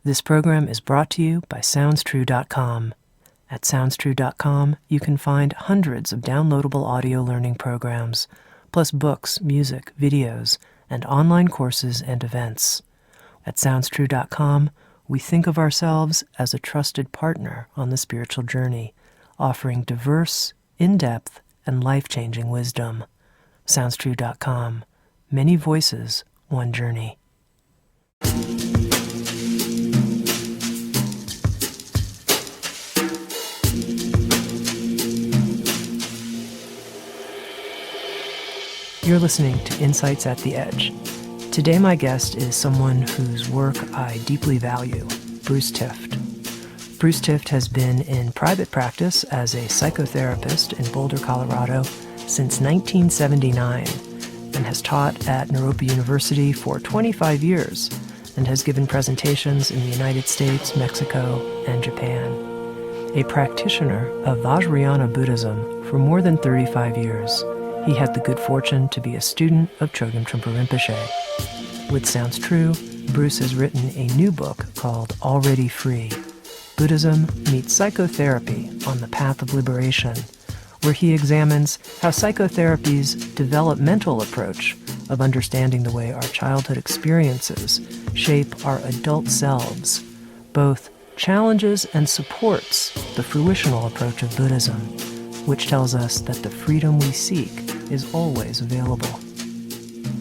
This program is brought to you by SoundsTrue.com. At SoundsTrue.com, you can find hundreds of downloadable audio learning programs, plus books, music, videos, and online courses and events. At SoundsTrue.com, we think of ourselves as a trusted partner on the spiritual journey, offering diverse, in-depth, and life-changing wisdom. SoundsTrue.com. Many voices, one journey. You're listening to Insights at the Edge. Today my guest is someone whose work I deeply value, Bruce Tift. Bruce Tift has been in private practice as a psychotherapist in Boulder, Colorado since 1979 and has taught at Naropa University for 25 years and has given presentations in the United States, Mexico, and Japan. A practitioner of Vajrayana Buddhism for more than 35 years, he had the good fortune to be a student of Chögyam Trungpa Rinpoche. With Sounds True, Bruce has written a new book called Already Free, Buddhism Meets Psychotherapy on the Path of Liberation, where he examines how psychotherapy's developmental approach of understanding the way our childhood experiences shape our adult selves both challenges and supports the fruitional approach of Buddhism, which tells us that the freedom we seek is always available.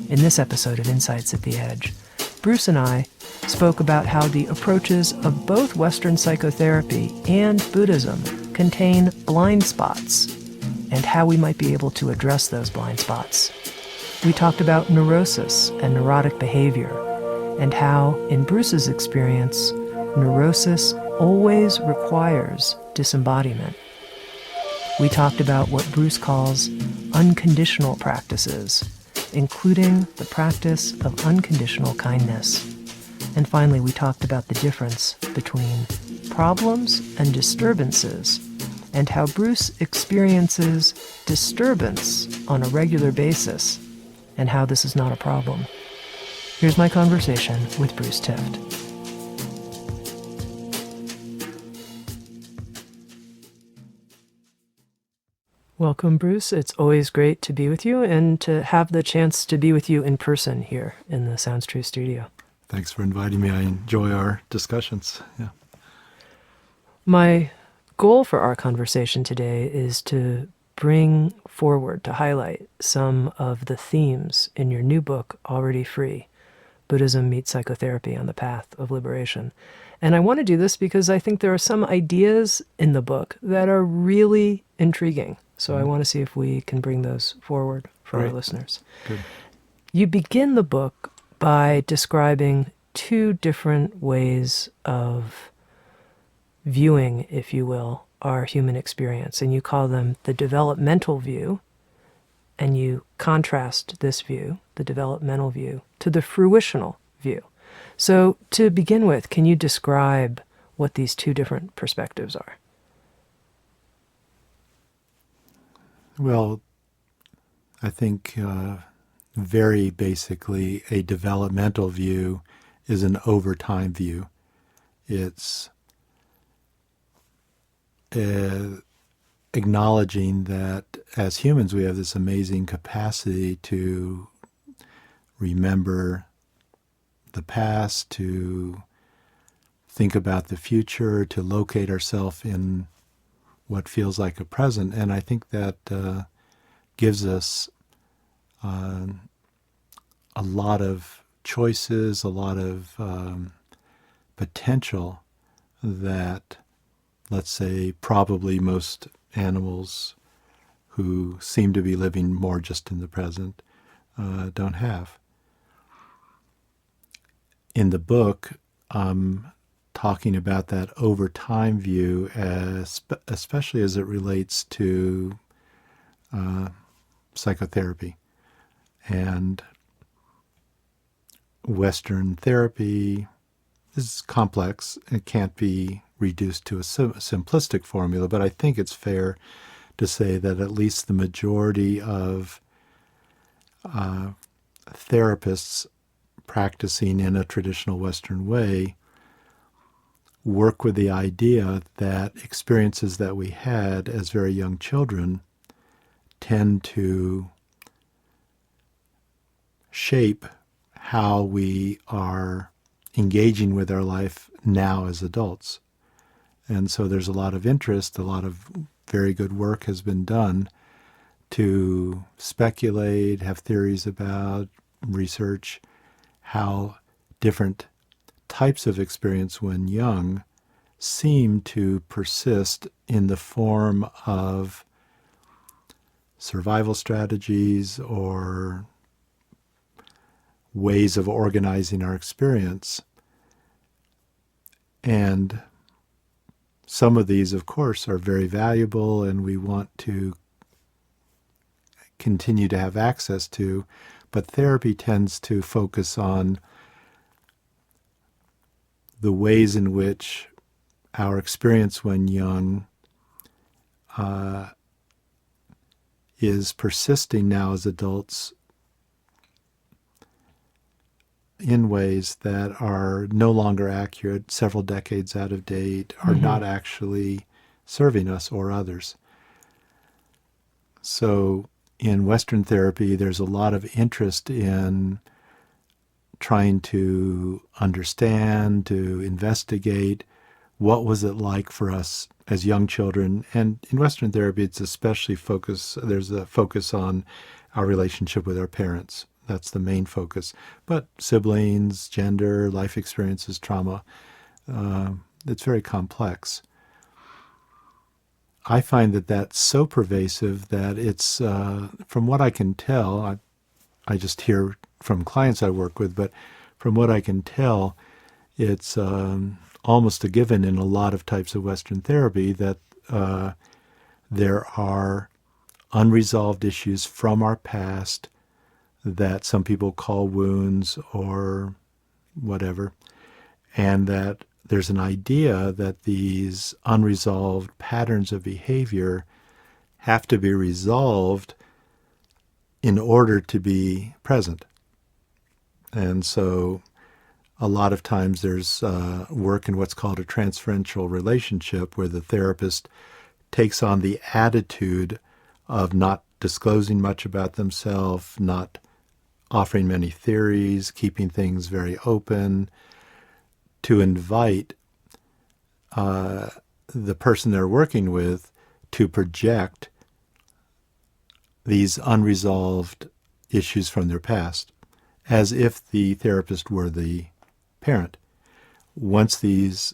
In this episode of Insights at the Edge, Bruce and I spoke about how the approaches of both Western psychotherapy and Buddhism contain blind spots and how we might be able to address those blind spots. We talked about neurosis and neurotic behavior and how, in Bruce's experience, neurosis always requires disembodiment. We talked about what Bruce calls unconditional practices, including the practice of unconditional kindness. And finally, we talked about the difference between problems and disturbances and how Bruce experiences disturbance on a regular basis and how this is not a problem. Here's my conversation with Bruce Tift. Welcome, Bruce. It's always great to be with you and to have the chance to be with you in person here in the Sounds True studio. Thanks for inviting me. I enjoy our discussions. Yeah. My goal for our conversation today is to bring forward, to highlight some of the themes in your new book, Already Free, Buddhism Meets Psychotherapy on the Path of Liberation. And I want to do this because I think there are some ideas in the book that are really intriguing. So I want to see if we can bring those forward for our listeners. Good. You begin the book by describing two different ways of viewing, if you will, our human experience. And you call them the developmental view, and you contrast this view, the developmental view, to the fruitional view. So to begin with, can you describe what these two different perspectives are? Well, I think very basically a developmental view is an overtime view. It's acknowledging that as humans we have this amazing capacity to remember the past, to think about the future, to locate ourselves in what feels like a present. And I think that gives us a lot of choices, a lot of potential that, let's say, probably most animals who seem to be living more just in the present don't have. In the book, talking about that over time view, especially as it relates to psychotherapy. And Western therapy is complex. It can't be reduced to a simplistic formula, but I think it's fair to say that at least the majority of therapists practicing in a traditional Western way work with the idea that experiences that we had as very young children tend to shape how we are engaging with our life now as adults. And so there's a lot of interest, a lot of very good work has been done to speculate, have theories about, research how different types of experience when young seem to persist in the form of survival strategies or ways of organizing our experience. And some of these, of course, are very valuable and we want to continue to have access to, but therapy tends to focus on the ways in which our experience when young is persisting now as adults in ways that are no longer accurate, several decades out of date, are not actually serving us or others. So in Western therapy, there's a lot of interest in trying to understand, to investigate what was it like for us as young children. And in Western therapy, it's especially there's a focus on our relationship with our parents. That's the main focus. But siblings, gender, life experiences, trauma, it's very complex. I find that that's so pervasive that it's, from what I can tell, I just hear from clients I work with, but from what I can tell, it's almost a given in a lot of types of Western therapy that there are unresolved issues from our past that some people call wounds or whatever, and that there's an idea that these unresolved patterns of behavior have to be resolved in order to be present. And so a lot of times there's work in what's called a transferential relationship where the therapist takes on the attitude of not disclosing much about themselves, not offering many theories, keeping things very open, to invite the person they're working with to project these unresolved issues from their past, as if the therapist were the parent. Once these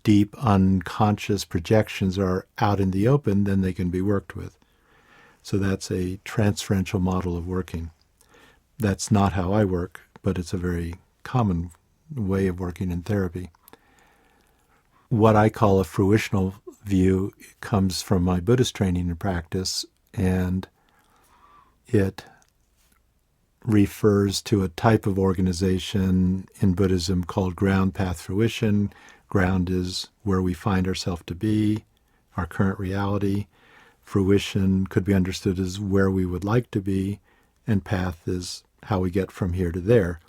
deep unconscious projections are out in the open, then they can be worked with. So that's a transferential model of working. That's not how I work, but it's a very common way of working in therapy. What I call a fruitional view comes from my Buddhist training and practice, and it refers to a type of organization in Buddhism called ground path fruition. Ground is where we find ourselves to be, our current reality. Fruition could be understood as where we would like to be, and path is how we get from here to there.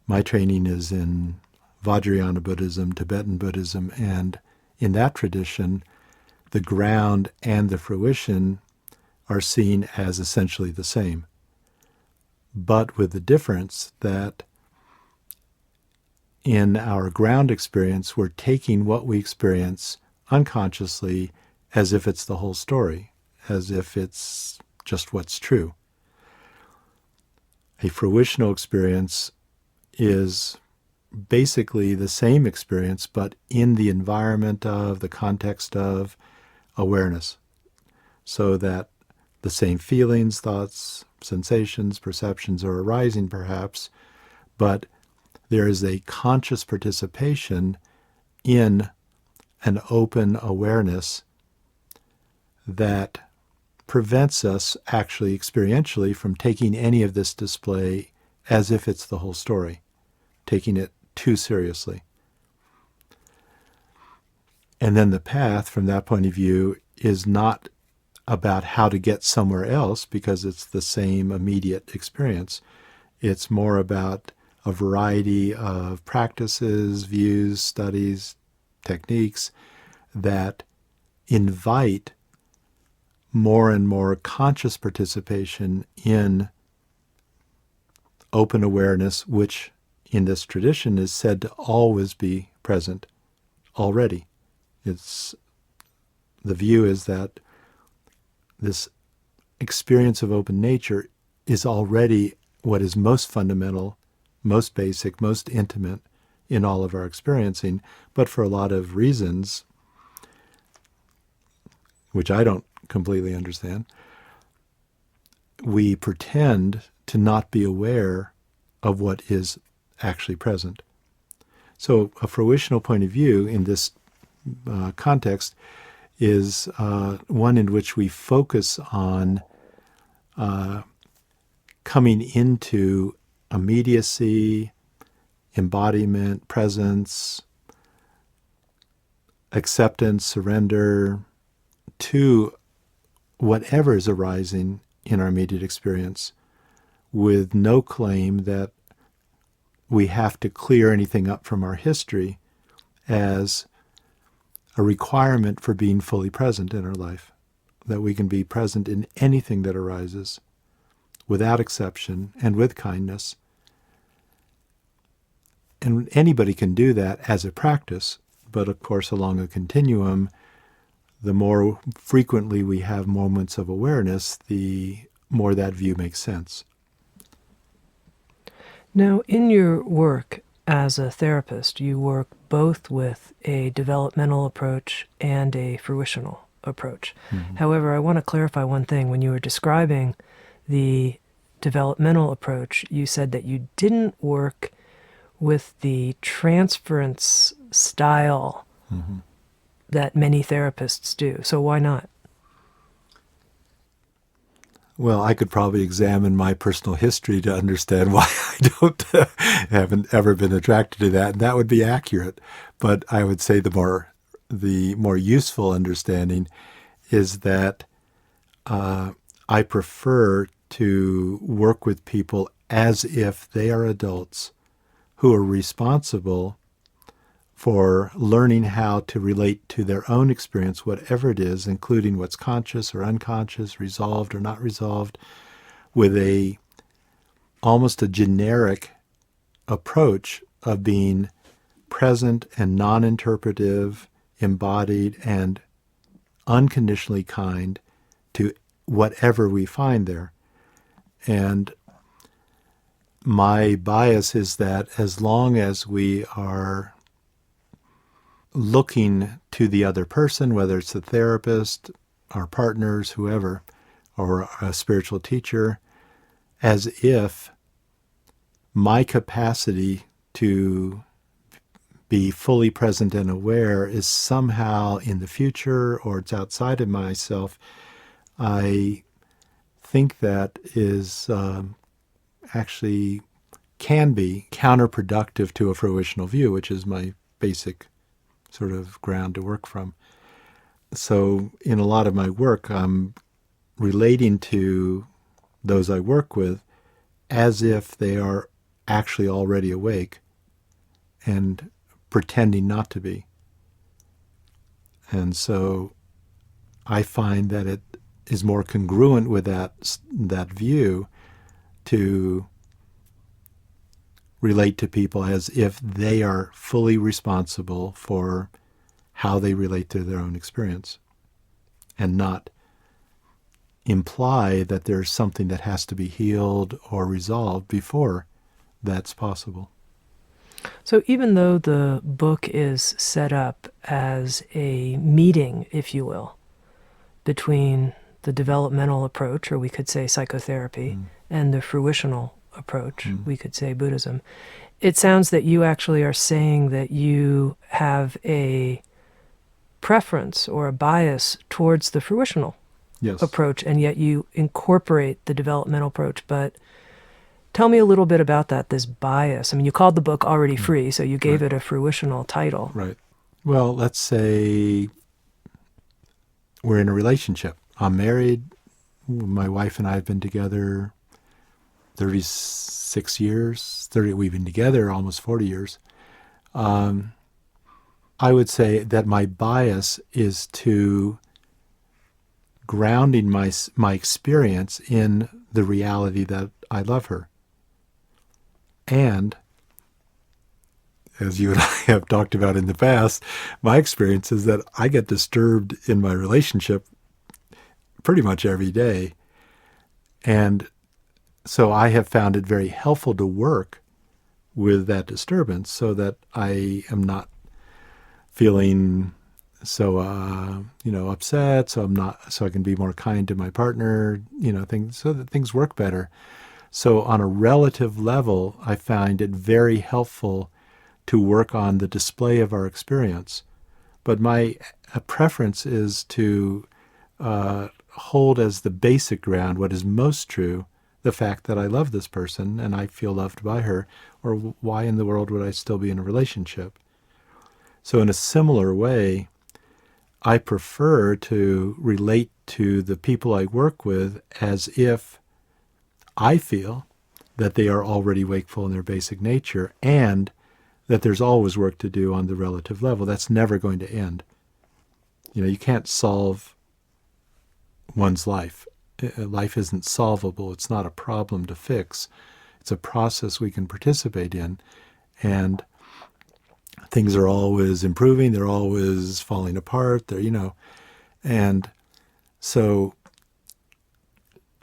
My training is in Vajrayana Buddhism, Tibetan Buddhism, and in that tradition, the ground and the fruition are seen as essentially the same, but with the difference that in our ground experience, we're taking what we experience unconsciously as if it's the whole story, as if it's just what's true. A fruitional experience is basically the same experience, but in the environment of, the context of awareness, so that the same feelings, thoughts, sensations, perceptions are arising perhaps, but there is a conscious participation in an open awareness that prevents us actually experientially from taking any of this display as if it's the whole story, taking it too seriously. And then the path, from that point of view, is not about how to get somewhere else because it's the same immediate experience. It's more about a variety of practices, views, studies, techniques that invite more and more conscious participation in open awareness, which in this tradition is said to always be present already. The view is that this experience of open nature is already what is most fundamental, most basic, most intimate in all of our experiencing, but for a lot of reasons, which I don't completely understand, we pretend to not be aware of what is actually present. So a fruitional point of view in this context is one in which we focus on coming into immediacy, embodiment, presence, acceptance, surrender to whatever is arising in our immediate experience, with no claim that we have to clear anything up from our history as a requirement for being fully present in our life, that we can be present in anything that arises without exception and with kindness. And anybody can do that as a practice, but of course along a continuum, the more frequently we have moments of awareness, the more that view makes sense. Now, in your work as a therapist, you work both with a developmental approach and a fruitional approach. Mm-hmm. However, I want to clarify one thing. When you were describing the developmental approach, you said that you didn't work with the transference style mm-hmm. that many therapists do. So why not? Well, I could probably examine my personal history to understand why I haven't ever been attracted to that, and that would be accurate. But I would say the more useful understanding is that I prefer to work with people as if they are adults who are responsible for learning how to relate to their own experience, whatever it is, including what's conscious or unconscious, resolved or not resolved, with almost a generic approach of being present and non-interpretive, embodied, and unconditionally kind to whatever we find there. And my bias is that as long as we are looking to the other person, whether it's the therapist, our partners, whoever, or a spiritual teacher, as if my capacity to be fully present and aware is somehow in the future or it's outside of myself, I think that is actually can be counterproductive to a fruitional view, which is my basic sort of ground to work from. So in a lot of my work, I'm relating to those I work with as if they are actually already awake and pretending not to be. And so I find that it is more congruent with that view to relate to people as if they are fully responsible for how they relate to their own experience, and not imply that there's something that has to be healed or resolved before that's possible. So even though the book is set up as a meeting, if you will, between the developmental approach, or we could say psychotherapy, and the fruitional approach, we could say Buddhism, it sounds that you actually are saying that you have a preference or a bias towards the fruitional approach, and yet you incorporate the developmental approach. But tell me a little bit about that, this bias. I mean, you called the book Already Free, so you gave it a fruitional title. Right. Well, let's say we're in a relationship. I'm married. My wife and I have been together 36 years, we've been together almost 40 years. I would say that my bias is to grounding my experience in the reality that I love her. And as you and I have talked about in the past, my experience is that I get disturbed in my relationship pretty much every day. And so I have found it very helpful to work with that disturbance so that I am not feeling so, upset, so I can be more kind to my partner, so that things work better. So on a relative level, I find it very helpful to work on the display of our experience. But my preference is to hold as the basic ground what is most true, the fact that I love this person and I feel loved by her, or why in the world would I still be in a relationship? So in a similar way, I prefer to relate to the people I work with as if I feel that they are already wakeful in their basic nature and that there's always work to do on the relative level. That's never going to end. You can't solve one's life. Life isn't solvable. It's not a problem to fix. It's a process we can participate in. And things are always improving. They're always falling apart. And so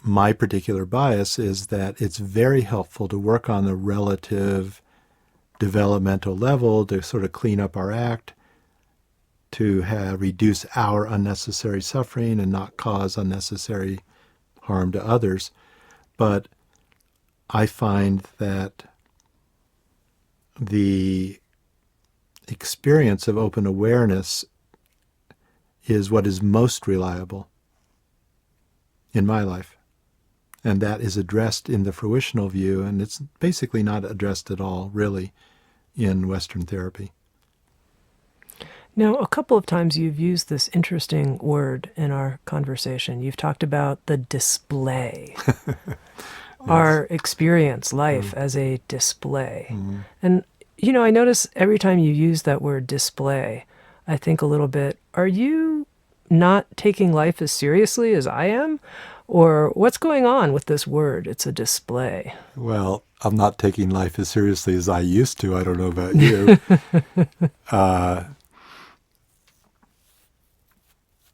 my particular bias is that it's very helpful to work on the relative developmental level to sort of clean up our act, to reduce our unnecessary suffering and not cause unnecessary harm to others. But I find that the experience of open awareness is what is most reliable in my life. And that is addressed in the fruitional view, and it's basically not addressed at all, really, in Western therapy. Now, a couple of times you've used this interesting word in our conversation. You've talked about the display. Yes. Our experience, life, as a display. Mm-hmm. And, I notice every time you use that word display, I think a little bit, are you not taking life as seriously as I am? Or what's going on with this word? It's a display. Well, I'm not taking life as seriously as I used to. I don't know about you.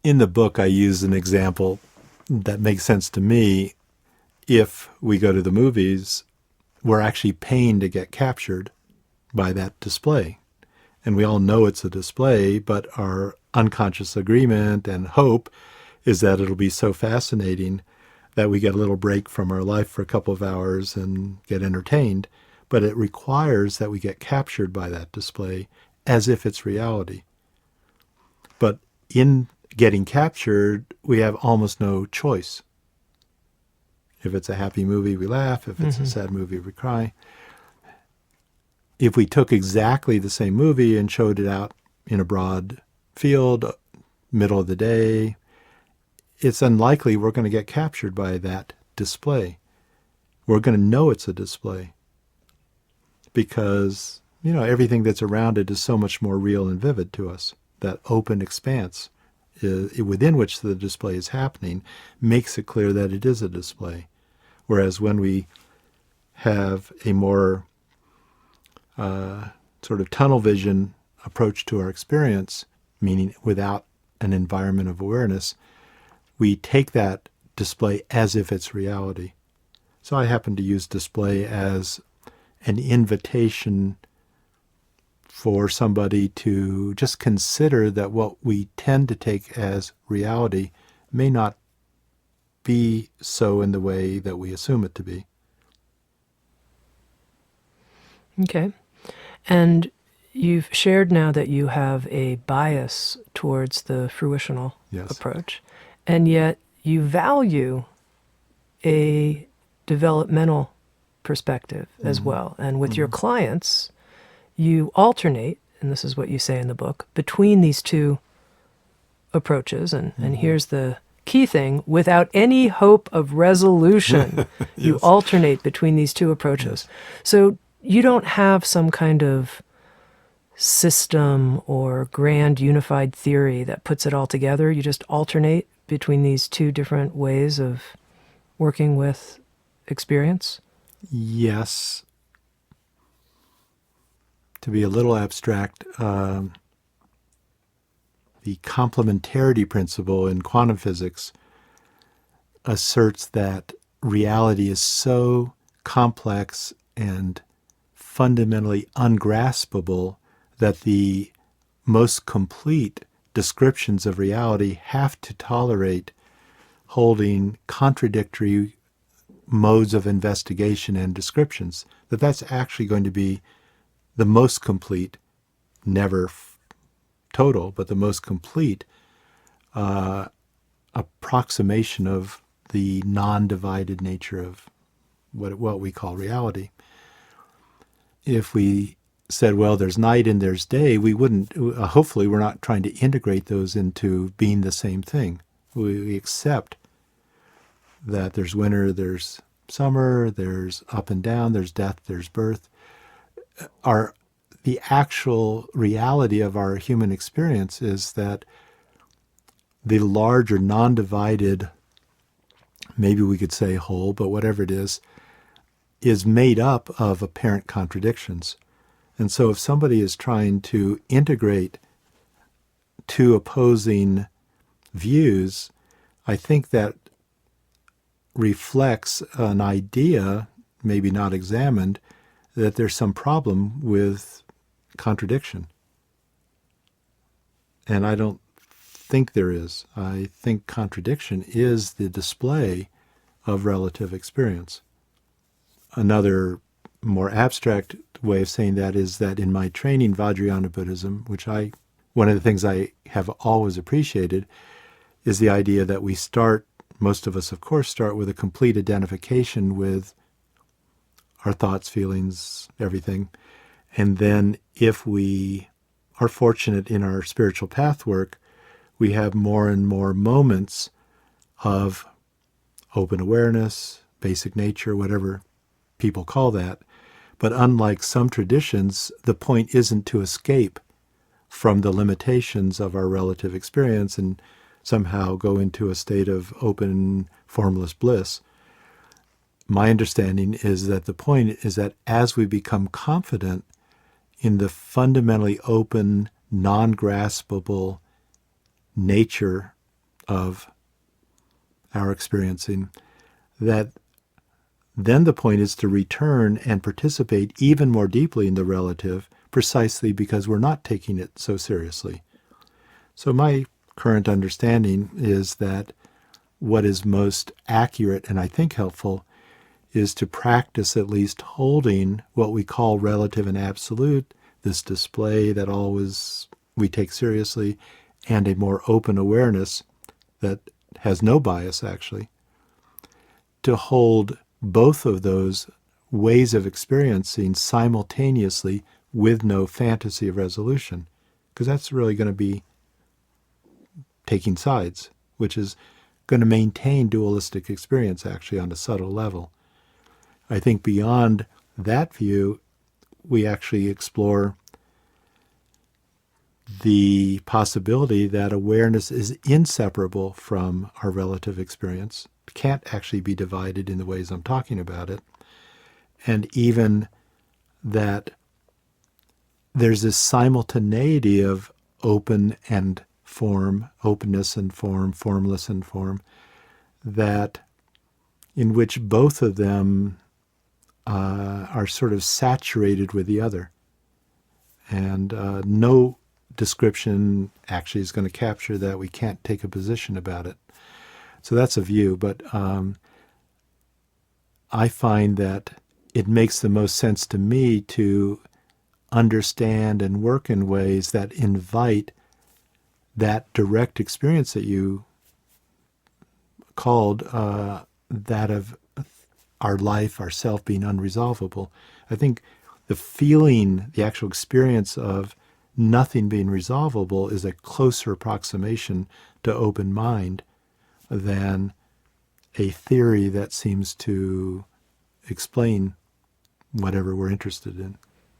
In the book, I use an example that makes sense to me. If we go to the movies, we're actually paying to get captured by that display. And we all know it's a display, but our unconscious agreement and hope is that it'll be so fascinating that we get a little break from our life for a couple of hours and get entertained. But it requires that we get captured by that display as if it's reality. But in getting captured, we have almost no choice. If it's a happy movie, we laugh. If it's a sad movie, we cry. If we took exactly the same movie and showed it out in a broad field, middle of the day, it's unlikely we're going to get captured by that display. We're going to know it's a display because, everything that's around it is so much more real and vivid to us. That open expanse within which the display is happening makes it clear that it is a display. Whereas when we have a more sort of tunnel vision approach to our experience, meaning without an environment of awareness, we take that display as if it's reality. So I happen to use display as an invitation for somebody to just consider that what we tend to take as reality may not be so in the way that we assume it to be. Okay. And you've shared now that you have a bias towards the fruitional approach, and yet you value a developmental perspective as well. And with your clients, you alternate, and this is what you say in the book, between these two approaches. And here's the key thing, without any hope of resolution. You Yes. alternate between these two approaches. So you don't have some kind of system or grand unified theory that puts it all together. You just alternate between these two different ways of working with experience. Yes. To be a little abstract, the complementarity principle in quantum physics asserts that reality is so complex and fundamentally ungraspable that the most complete descriptions of reality have to tolerate holding contradictory modes of investigation and descriptions, that's actually going to be the most complete, never total, but the most complete approximation of the non-divided nature of what we call reality. If we said, well, there's night and there's day, we wouldn't, hopefully we're not trying to integrate those into being the same thing. We accept that there's winter, there's summer, there's up and down, there's death, there's birth. The actual reality of our human experience is that the larger non-divided, maybe we could say whole, but whatever it is made up of apparent contradictions. And so if somebody is trying to integrate two opposing views, I think that reflects an idea, maybe not examined, that there's some problem with contradiction. And I don't think there is. I think contradiction is the display of relative experience. Another more abstract way of saying that is that in my training, Vajrayana Buddhism, one of the things I have always appreciated is the idea that we start, most of us of course start with a complete identification with our thoughts, feelings, everything. And then if we are fortunate in our spiritual path work, we have more and more moments of open awareness, basic nature, whatever people call that. But unlike some traditions, the point isn't to escape from the limitations of our relative experience and somehow go into a state of open, formless bliss. My understanding is that the point is that as we become confident in the fundamentally open, non-graspable nature of our experiencing, that then the point is to return and participate even more deeply in the relative, precisely because we're not taking it so seriously. So my current understanding is that what is most accurate and I think helpful is to practice at least holding what we call relative and absolute, this display that always we take seriously, and a more open awareness that has no bias actually, to hold both of those ways of experiencing simultaneously with no fantasy of resolution, because that's really going to be taking sides, which is going to maintain dualistic experience actually on a subtle level. I think beyond that view, we actually explore the possibility that awareness is inseparable from our relative experience, can't actually be divided in the ways I'm talking about it, and even that there's this simultaneity of open and form, openness and form, formless and form, that in which both of them are sort of saturated with the other. And no description actually is going to capture that. We can't take a position about it. So that's a view, but I find that it makes the most sense to me to understand and work in ways that invite that direct experience that you called that of our life, our self being unresolvable. I think the feeling, the actual experience of nothing being resolvable is a closer approximation to open mind than a theory that seems to explain whatever we're interested in.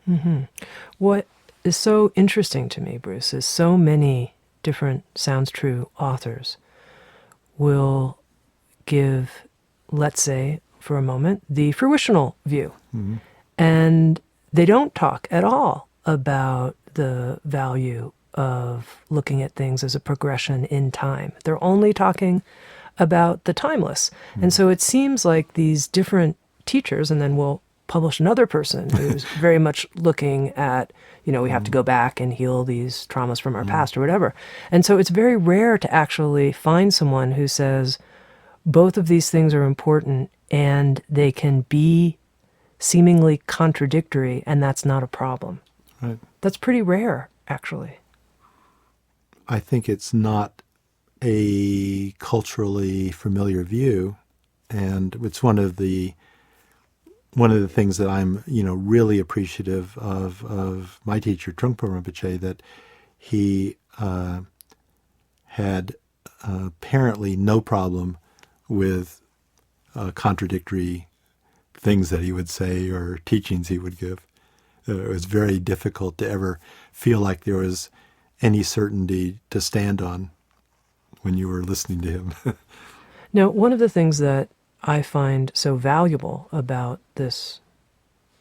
Mm-hmm. What is so interesting to me, Bruce, is so many different Sounds True authors will give, let's say, for a moment, the fruitional view. Mm-hmm. And they don't talk at all about the value of looking at things as a progression in time. They're only talking about the timeless. Mm-hmm. And so it seems like these different teachers, and then we'll publish another person who's very much looking at, we have to go back and heal these traumas from our past or whatever. And so it's very rare to actually find someone who says both of these things are important and they can be seemingly contradictory, and that's not a problem. Right. That's pretty rare, actually. I think it's not a culturally familiar view, and it's one of the things that I'm, really appreciative of my teacher Trungpa Rinpoche, that he had apparently no problem with contradictory things that he would say or teachings he would give. It was very difficult to ever feel like there was any certainty to stand on when you were listening to him. Now, one of the things that I find so valuable about this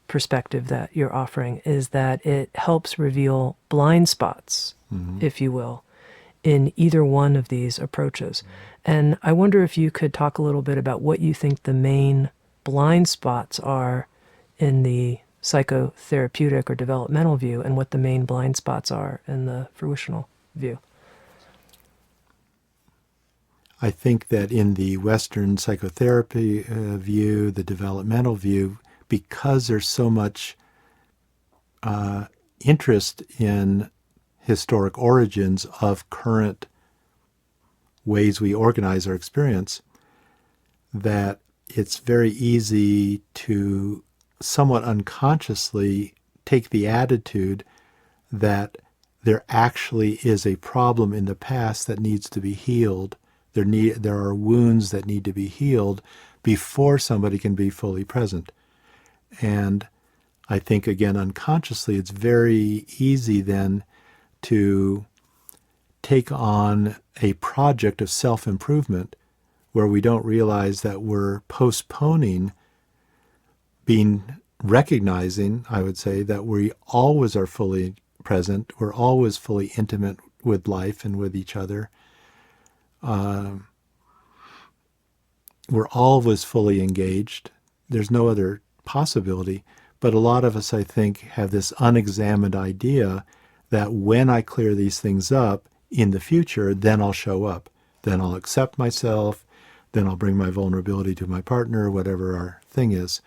perspective that you're offering is that it helps reveal blind spots, if you will, in either one of these approaches. And I wonder if you could talk a little bit about what you think the main blind spots are in the psychotherapeutic or developmental view, and what the main blind spots are in the fruitional view. I think that in the Western psychotherapy view, the developmental view, because there's so much interest in historic origins of current ways we organize our experience, that it's very easy to somewhat unconsciously take the attitude that there actually is a problem in the past that needs to be healed. There are wounds that need to be healed before somebody can be fully present. And I think, again, unconsciously, it's very easy then to take on a project of self-improvement where we don't realize that we're postponing recognizing, I would say, that we always are fully present, we're always fully intimate with life and with each other. We're always fully engaged. There's no other possibility. But a lot of us, I think, have this unexamined idea that when I clear these things up in the future, then I'll show up. Then I'll accept myself. Then I'll bring my vulnerability to my partner, whatever our thing is.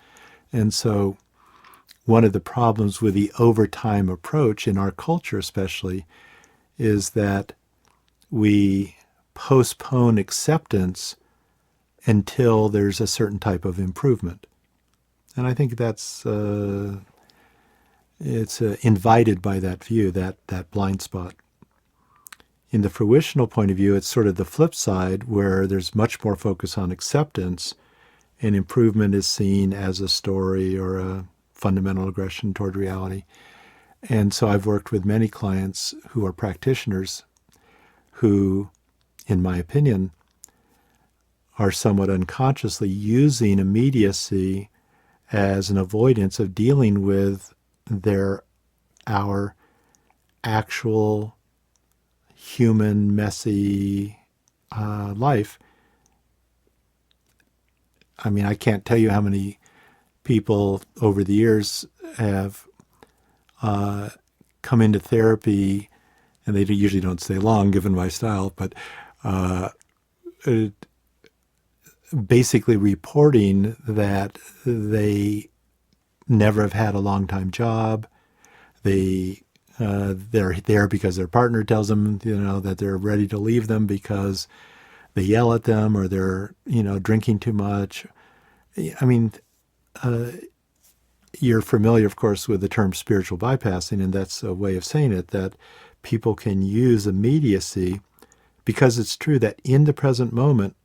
And so one of the problems with the overtime approach in our culture especially is that we postpone acceptance until there's a certain type of improvement. And I think that's it's invited by that view, that blind spot. In the fruitional point of view, it's sort of the flip side, where there's much more focus on acceptance, and improvement is seen as a story or a fundamental aggression toward reality. And so I've worked with many clients who are practitioners who, in my opinion, are somewhat unconsciously using immediacy as an avoidance of dealing with our actual human, messy life. I mean, I can't tell you how many people over the years have come into therapy, and they usually don't stay long given my style, but basically reporting that they never have had a long-time job. They're there because their partner tells them, that they're ready to leave them because they yell at them, or they're, drinking too much. I mean, you're familiar, of course, with the term spiritual bypassing, and that's a way of saying it, that people can use immediacy because it's true that in the present moment,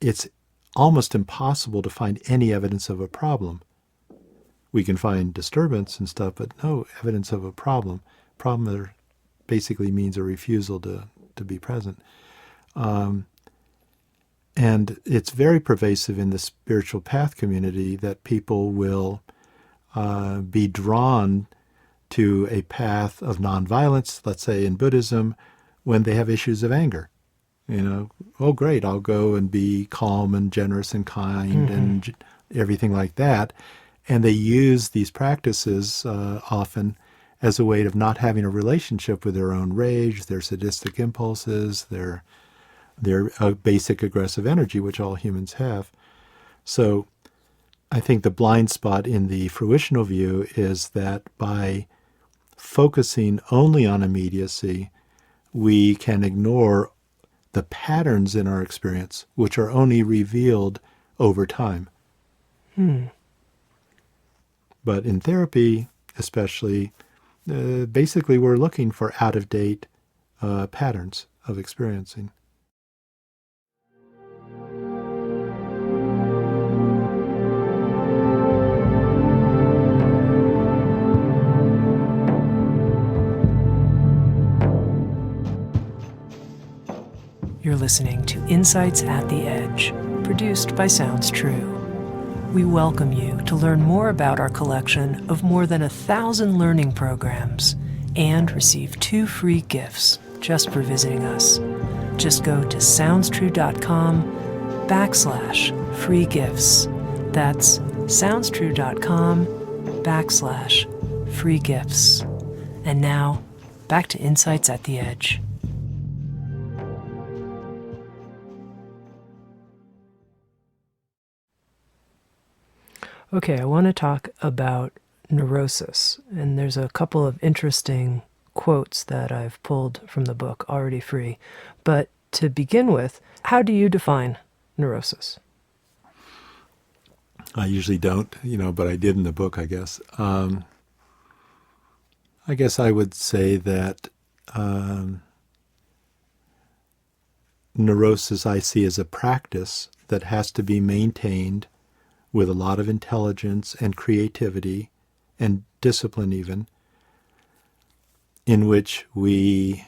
it's almost impossible to find any evidence of a problem. We can find disturbance and stuff, but no evidence of a problem. Problem that basically means a refusal to be present. And it's very pervasive in the spiritual path community that people will be drawn to a path of nonviolence, let's say in Buddhism, when they have issues of anger. Oh great, I'll go and be calm and generous and kind and everything like that. And they use these practices often as a way of not having a relationship with their own rage, their sadistic impulses, their basic aggressive energy, which all humans have. So I think the blind spot in the fruitional view is that by focusing only on immediacy, we can ignore the patterns in our experience, which are only revealed over time. But in therapy, especially, basically we're looking for out-of-date patterns of experiencing. You're listening to Insights at the Edge, produced by Sounds True. We welcome you to learn more about our collection of more than 1,000 learning programs and receive 2 free gifts just for visiting us. Just go to soundstrue.com/free gifts. That's soundstrue.com/free gifts. And now, back to Insights at the Edge. Okay, I want to talk about neurosis, and there's a couple of interesting quotes that I've pulled from the book, Already Free. But to begin with, how do you define neurosis? I usually don't, but I did in the book, I guess. I guess I would say that neurosis I see as a practice that has to be maintained with a lot of intelligence and creativity and discipline even, in which we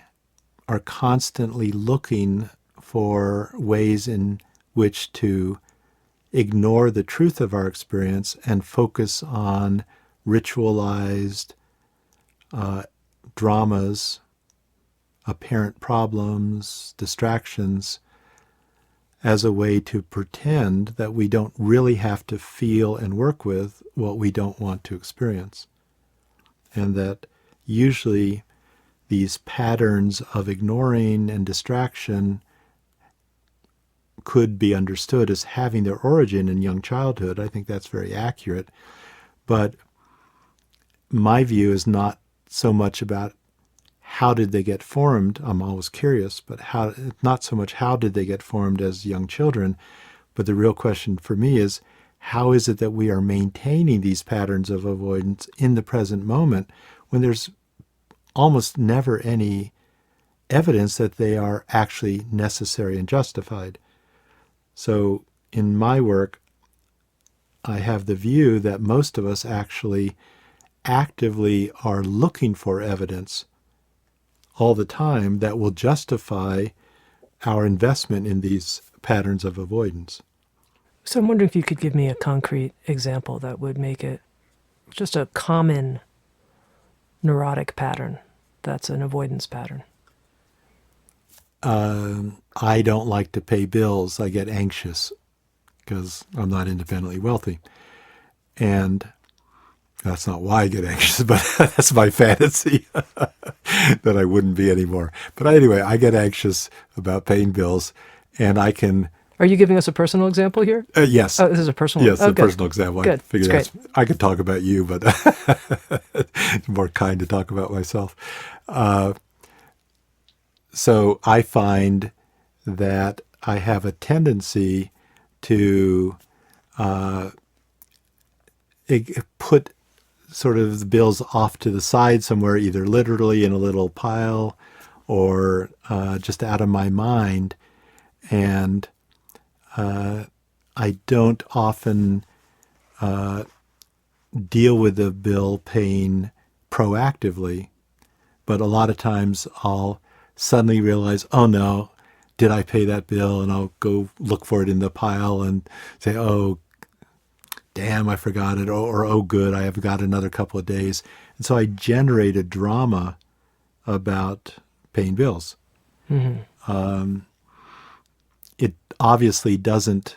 are constantly looking for ways in which to ignore the truth of our experience and focus on ritualized dramas, apparent problems, distractions, as a way to pretend that we don't really have to feel and work with what we don't want to experience. And that usually these patterns of ignoring and distraction could be understood as having their origin in young childhood. I think that's very accurate. But my view is not so much about how did they get formed. I'm always curious, but not so much how did they get formed as young children, but the real question for me is, how is it that we are maintaining these patterns of avoidance in the present moment when there's almost never any evidence that they are actually necessary and justified? So in my work, I have the view that most of us actually actively are looking for evidence all the time that will justify our investment in these patterns of avoidance. So I'm wondering if you could give me a concrete example that would make it just a common neurotic pattern that's an avoidance pattern. I don't like to pay bills. I get anxious because I'm not independently wealthy. And that's not why I get anxious, but that's my fantasy that I wouldn't be anymore. But anyway, I get anxious about paying bills, and I can... Are you giving us a personal example here? Yes. Oh, this is a personal Yes, one. a personal example. Good. I figured That's great. I could talk about you, but it's more kind to talk about myself. So I find that I have a tendency to put sort of the bills off to the side somewhere, either literally in a little pile or just out of my mind. And I don't often deal with the bill paying proactively, but a lot of times I'll suddenly realize, oh no, did I pay that bill? And I'll go look for it in the pile and say, oh, damn, I forgot it, or oh, good, I have got another couple of days. And so I generate a drama about paying bills. Mm-hmm. It obviously doesn't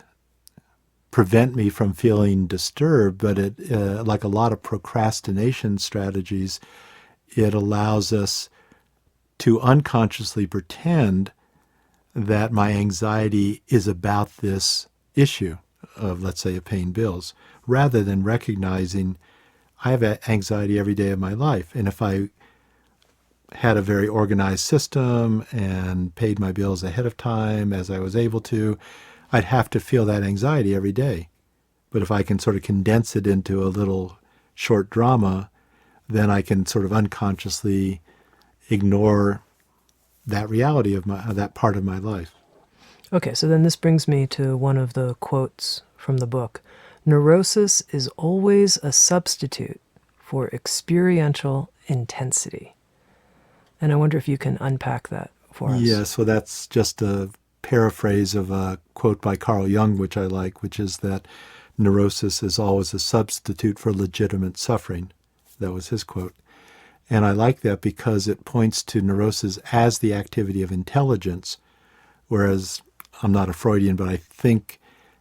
prevent me from feeling disturbed, but it, like a lot of procrastination strategies, it allows us to unconsciously pretend that my anxiety is about this issue of, let's say, paying bills, rather than recognizing I have anxiety every day of my life. And if I had a very organized system and paid my bills ahead of time as I was able to, I'd have to feel that anxiety every day. But if I can sort of condense it into a little short drama, then I can sort of unconsciously ignore that reality of that part of my life. Okay, so then this brings me to one of the quotes from the book. Neurosis is always a substitute for experiential intensity. And I wonder if you can unpack that for us. Yeah, so that's just a paraphrase of a quote by Carl Jung, which I like, which is that neurosis is always a substitute for legitimate suffering. That was his quote. And I like that because it points to neurosis as the activity of intelligence, whereas I'm not a Freudian, but I think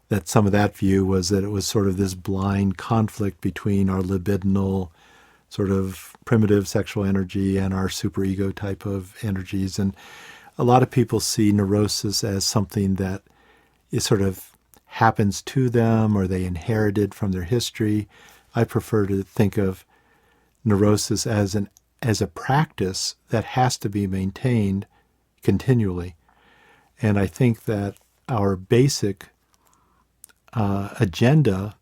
that some of that view was that it was sort of this blind conflict between our libidinal sort of primitive sexual energy and our superego type of energies. And a lot of people see neurosis as something that is sort of happens to them or they inherited from their history. I prefer to think of neurosis as a practice that has to be maintained continually. And I think that our basic agenda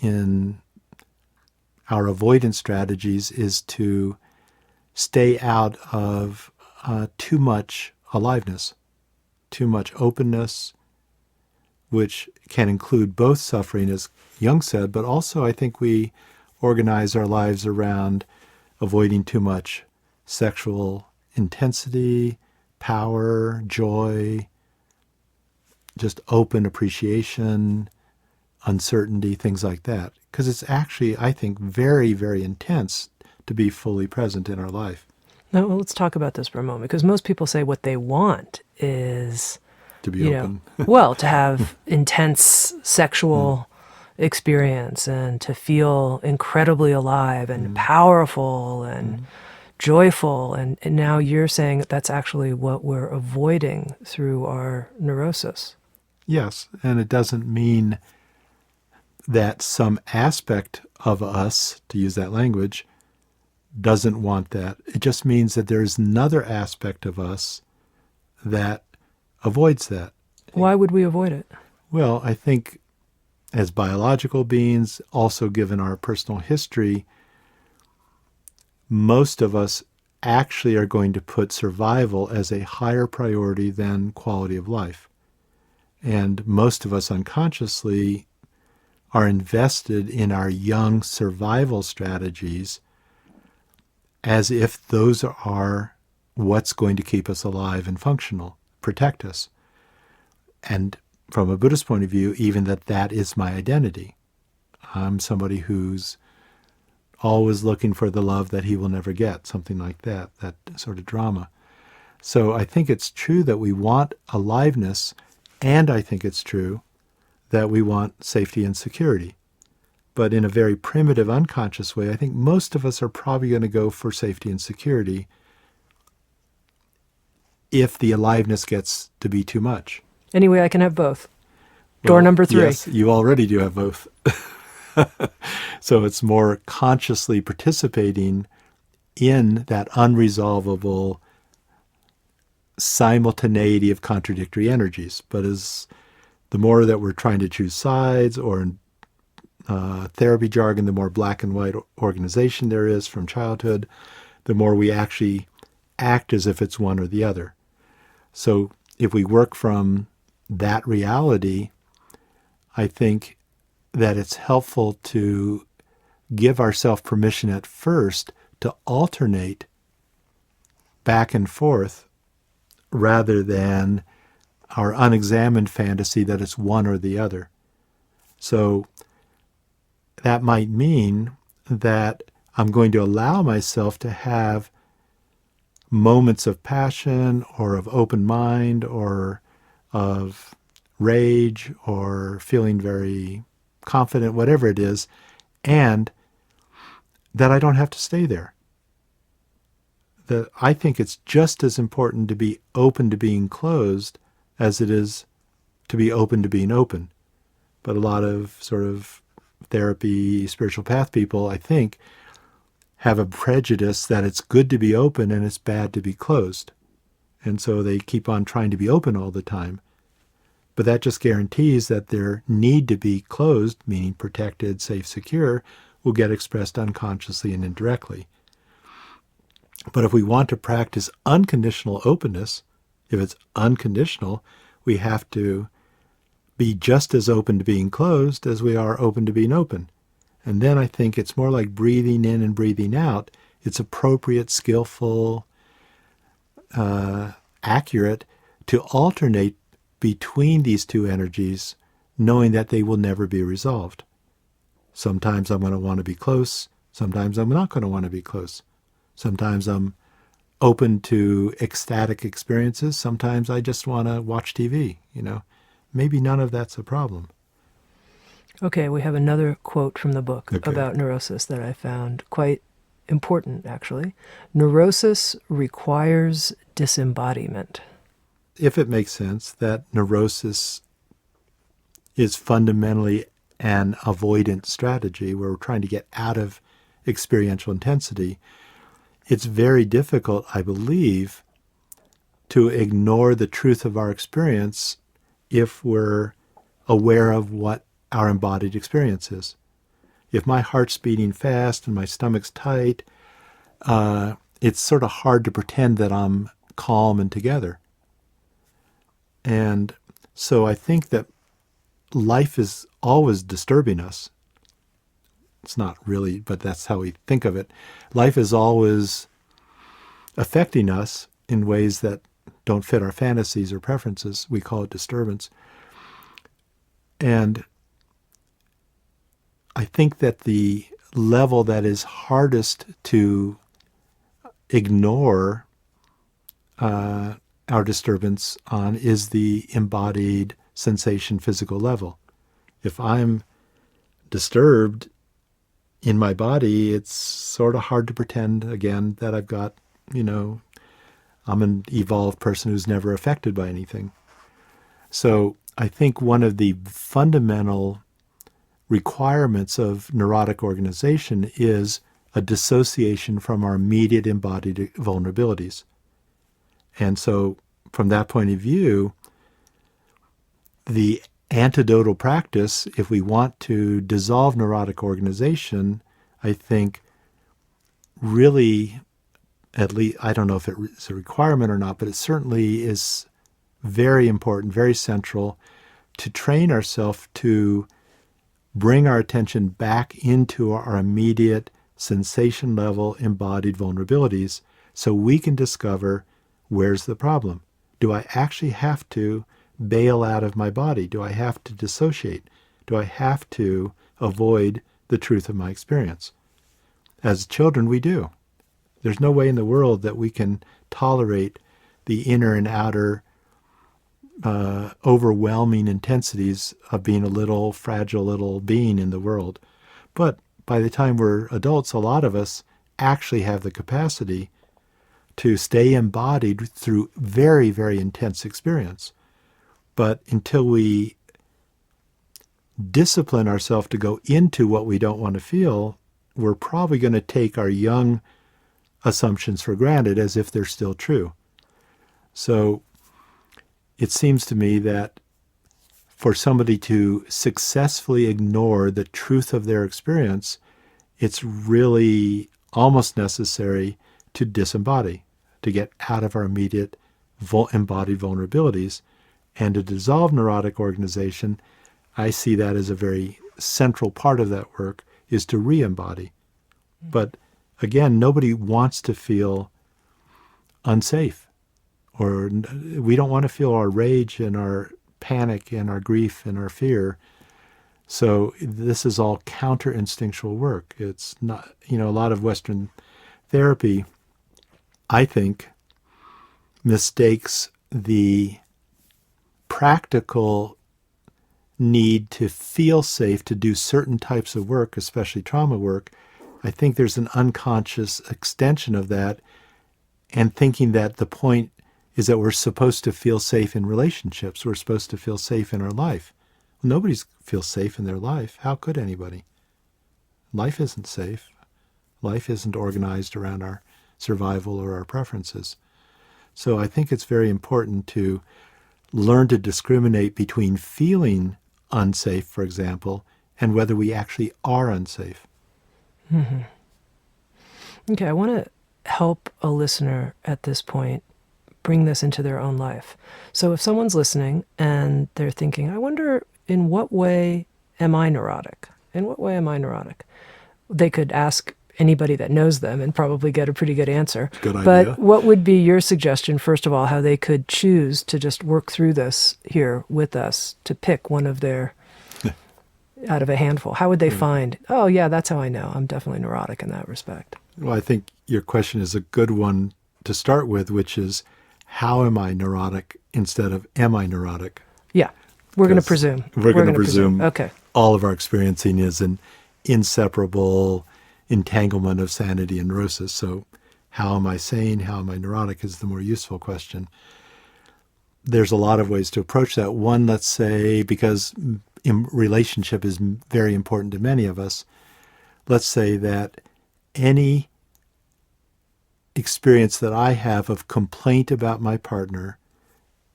in our avoidance strategies is to stay out of too much aliveness, too much openness, which can include both suffering, as Jung said, but also I think we organize our lives around avoiding too much sexual intensity, power, joy, just open appreciation, uncertainty, things like that. Because it's actually, I think, very, very intense to be fully present in our life. Now, well, let's talk about this for a moment, because most people say what they want is, To be open. well, to have intense sexual experience and to feel incredibly alive and powerful and joyful. And now you're saying that that's actually what we're avoiding through our neurosis. Yes, and it doesn't mean that some aspect of us, to use that language, doesn't want that. It just means that there's another aspect of us that avoids that. Why would we avoid it? Well, I think as biological beings, also given our personal history, most of us actually are going to put survival as a higher priority than quality of life. And most of us unconsciously are invested in our young survival strategies as if those are what's going to keep us alive and functional, protect us. And from a Buddhist point of view, even that is my identity. I'm somebody who's always looking for the love that he will never get, something like that sort of drama. So I think it's true that we want aliveness, and I think it's true that we want safety and security. But in a very primitive, unconscious way, I think most of us are probably going to go for safety and security if the aliveness gets to be too much. Anyway, I can have both. Door number 3. Yes, you already do have both. So it's more consciously participating in that unresolvable simultaneity of contradictory energies. But as the more that we're trying to choose sides, or in therapy jargon, the more black and white organization there is from childhood, the more we actually act as if it's one or the other. So if we work from that reality, I think that it's helpful to give ourselves permission at first to alternate back and forth rather than our unexamined fantasy that it's one or the other. So that might mean that I'm going to allow myself to have moments of passion or of open mind or of rage or feeling very confident, whatever it is, and that I don't have to stay there. That I think it's just as important to be open to being closed as it is to be open to being open. But a lot of sort of therapy, spiritual path people, I think, have a prejudice that it's good to be open and it's bad to be closed. And so they keep on trying to be open all the time. But that just guarantees that their need to be closed, meaning protected, safe, secure, will get expressed unconsciously and indirectly. But if we want to practice unconditional openness, if it's unconditional, we have to be just as open to being closed as we are open to being open. And then I think it's more like breathing in and breathing out. It's appropriate, skillful, accurate to alternate between these two energies, knowing that they will never be resolved. Sometimes I'm going to want to be close. Sometimes I'm not going to want to be close. Sometimes I'm open to ecstatic experiences. Sometimes I just want to watch TV, Maybe none of that's a problem. Okay, we have another quote from the book about neurosis that I found quite important, actually. Neurosis requires disembodiment. If it makes sense that neurosis is fundamentally an avoidance strategy where we're trying to get out of experiential intensity, it's very difficult, I believe, to ignore the truth of our experience if we're aware of what our embodied experience is. If my heart's beating fast and my stomach's tight, it's sort of hard to pretend that I'm calm and together. And so I think that life is always disturbing us. It's not really, but that's how we think of it. Life is always affecting us in ways that don't fit our fantasies or preferences. We call it disturbance. And I think that the level that is hardest to ignore our disturbance on is the embodied sensation physical level. If I'm disturbed in my body, it's sort of hard to pretend, again, that I've got, I'm an evolved person who's never affected by anything. So I think one of the fundamental requirements of neurotic organization is a dissociation from our immediate embodied vulnerabilities. And so from that point of view, the antidotal practice, if we want to dissolve neurotic organization, I think really, at least, I don't know if it's a requirement or not, but it certainly is very important, very central to train ourselves to bring our attention back into our immediate sensation level embodied vulnerabilities so we can discover where's the problem. Do I actually have to bail out of my body? Do I have to dissociate? Do I have to avoid the truth of my experience? As children, we do. There's no way in the world that we can tolerate the inner and outer overwhelming intensities of being a little fragile little being in the world. But by the time we're adults, a lot of us actually have the capacity to stay embodied through very, very intense experience. But until we discipline ourselves to go into what we don't want to feel, we're probably going to take our young assumptions for granted as if they're still true. So it seems to me that for somebody to successfully ignore the truth of their experience, it's really almost necessary to disembody, to get out of our immediate embodied vulnerabilities. And to dissolve neurotic organization, I see that as a very central part of that work, is to re-embody. But again, nobody wants to feel unsafe, or we don't want to feel our rage and our panic and our grief and our fear. So this is all counter-instinctual work. It's not, a lot of Western therapy, I think, mistakes the practical need to feel safe to do certain types of work, especially trauma work. I think there's an unconscious extension of that, and thinking that the point is that we're supposed to feel safe in relationships. We're supposed to feel safe in our life. Well, nobody feels safe in their life. How could anybody? Life isn't safe. Life isn't organized around our survival or our preferences. So I think it's very important to learn to discriminate between feeling unsafe, for example, and whether we actually are unsafe. Mm-hmm. Okay, I want to help a listener at this point bring this into their own life. So if someone's listening and they're thinking, I wonder in what way am I neurotic? In what way am I neurotic? They could ask anybody that knows them and probably get a pretty good answer. Good idea. But what would be your suggestion, first of all, how they could choose to just work through this here with us, to pick one of their, out of a handful? How would they find, oh yeah, that's how I know I'm definitely neurotic in that respect? Well, I think your question is a good one to start with, which is, how am I neurotic instead of am I neurotic? Yeah, we're going to presume. We're going to presume okay. all of our experiencing is an inseparable entanglement of sanity and neurosis. So how am I sane? How am I neurotic is the more useful question. There's a lot of ways to approach that. One, let's say, because relationship is very important to many of us, let's say that any experience that I have of complaint about my partner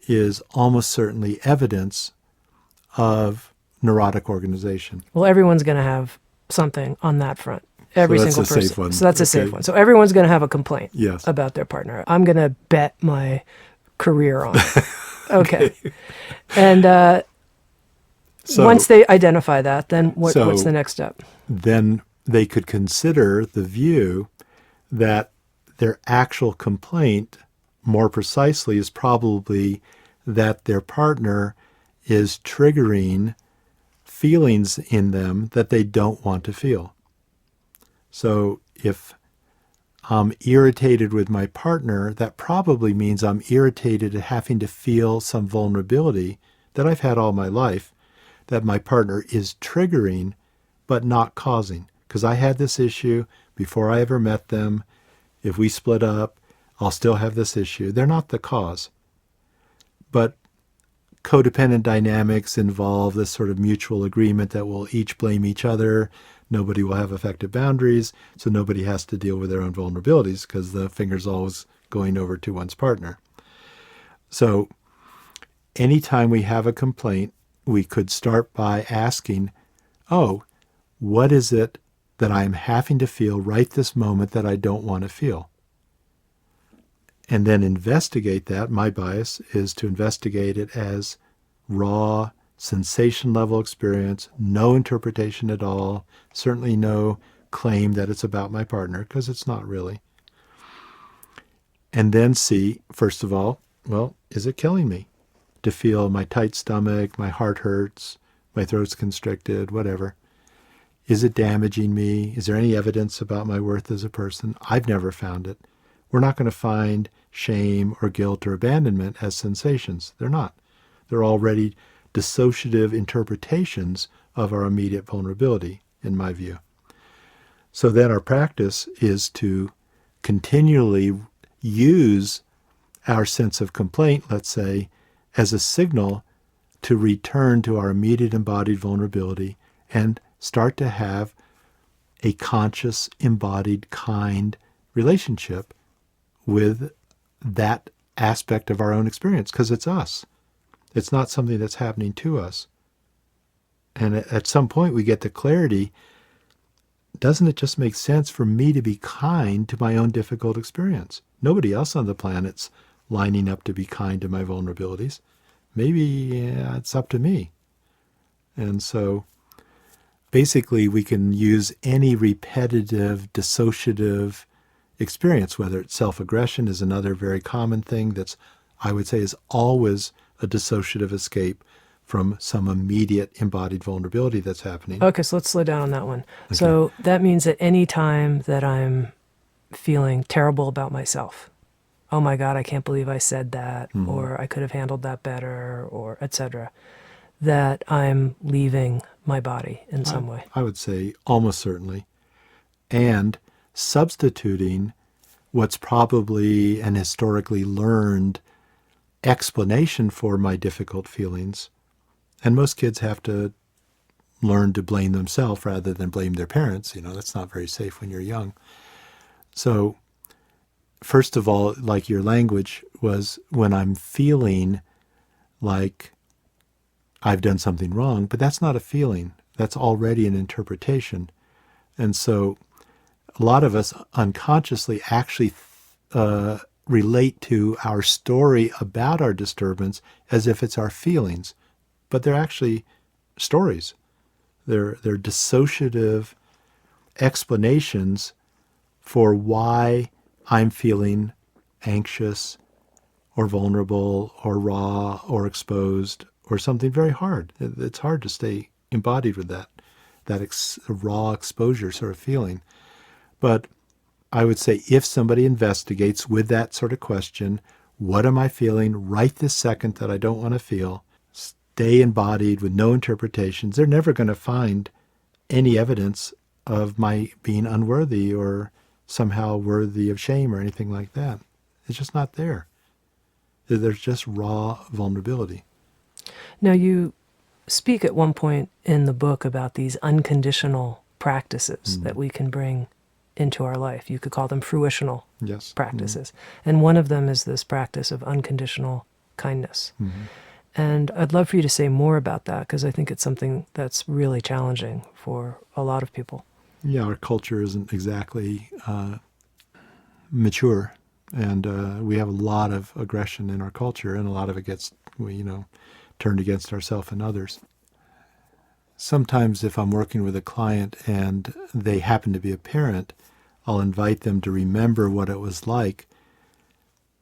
is almost certainly evidence of neurotic organization. Well, everyone's going to have something on that front. Every So that's single a person. safe one. So that's a Okay. safe one. So everyone's going to have a complaint Yes. about their partner. I'm going to bet my career on it. Okay. And So once they identify that, then what's the next step? then they could consider the view that their actual complaint, more precisely, is probably that their partner is triggering feelings in them that they don't want to feel. So if I'm irritated with my partner, that probably means I'm irritated at having to feel some vulnerability that I've had all my life, that my partner is triggering but not causing. Because I had this issue before I ever met them. If we split up, I'll still have this issue. They're not the cause. But codependent dynamics involve this sort of mutual agreement that we'll each blame each other. Nobody will have effective boundaries, so nobody has to deal with their own vulnerabilities because the finger's always going over to one's partner. So anytime we have a complaint, we could start by asking, oh, what is it that I'm having to feel right this moment that I don't want to feel? And then investigate that. My bias is to investigate it as raw, sensation level experience, no interpretation at all, certainly no claim that it's about my partner, because it's not really. And then see, first of all, well, is it killing me? To feel my tight stomach, my heart hurts, my throat's constricted, whatever. Is it damaging me? Is there any evidence about my worth as a person? I've never found it. We're not going to find shame or guilt or abandonment as sensations. They're not. They're already dissociative interpretations of our immediate vulnerability, in my view. So then our practice is to continually use our sense of complaint, let's say, as a signal to return to our immediate embodied vulnerability and start to have a conscious, embodied, kind relationship with that aspect of our own experience, because it's us. It's not something that's happening to us. And at some point we get the clarity, doesn't it just make sense for me to be kind to my own difficult experience? Nobody else on the planet's lining up to be kind to my vulnerabilities. Maybe it's up to me. And so basically we can use any repetitive, dissociative experience, whether it's self-aggression is another very common thing that's, I would say, is always a dissociative escape from some immediate embodied vulnerability that's happening. Okay, so let's slow down on that one. Okay. So that means at any time that I'm feeling terrible about myself, oh my God, I can't believe I said that, or I could have handled that better, or etc., that I'm leaving my body in some way. I would say almost certainly. And substituting what's probably an historically learned explanation for my difficult feelings. And most kids have to learn to blame themselves rather than blame their parents. You know, that's not very safe when you're young. So first of all, like your language was when I'm feeling like I've done something wrong, but that's not a feeling. That's already an interpretation. And so a lot of us unconsciously actually relate to our story about our disturbance as if it's our feelings, but they're actually stories. They're dissociative explanations for why I'm feeling anxious or vulnerable or raw or exposed or something very hard. It's hard to stay embodied with that raw exposure sort of feeling. But I would say if somebody investigates with that sort of question, what am I feeling right this second that I don't want to feel, stay embodied with no interpretations, they're never going to find any evidence of my being unworthy or somehow worthy of shame or anything like that. It's just not there. There's just raw vulnerability. Now, you speak at one point in the book about these unconditional practices that we can bring into our life. You could call them fruitional practices. And one of them is this practice of unconditional kindness. And I'd love for you to say more about that, because I think it's something that's really challenging for a lot of people. Yeah, our culture isn't exactly mature, and we have a lot of aggression in our culture, and a lot of it gets, turned against ourselves and others. Sometimes if I'm working with a client and they happen to be a parent, I'll invite them to remember what it was like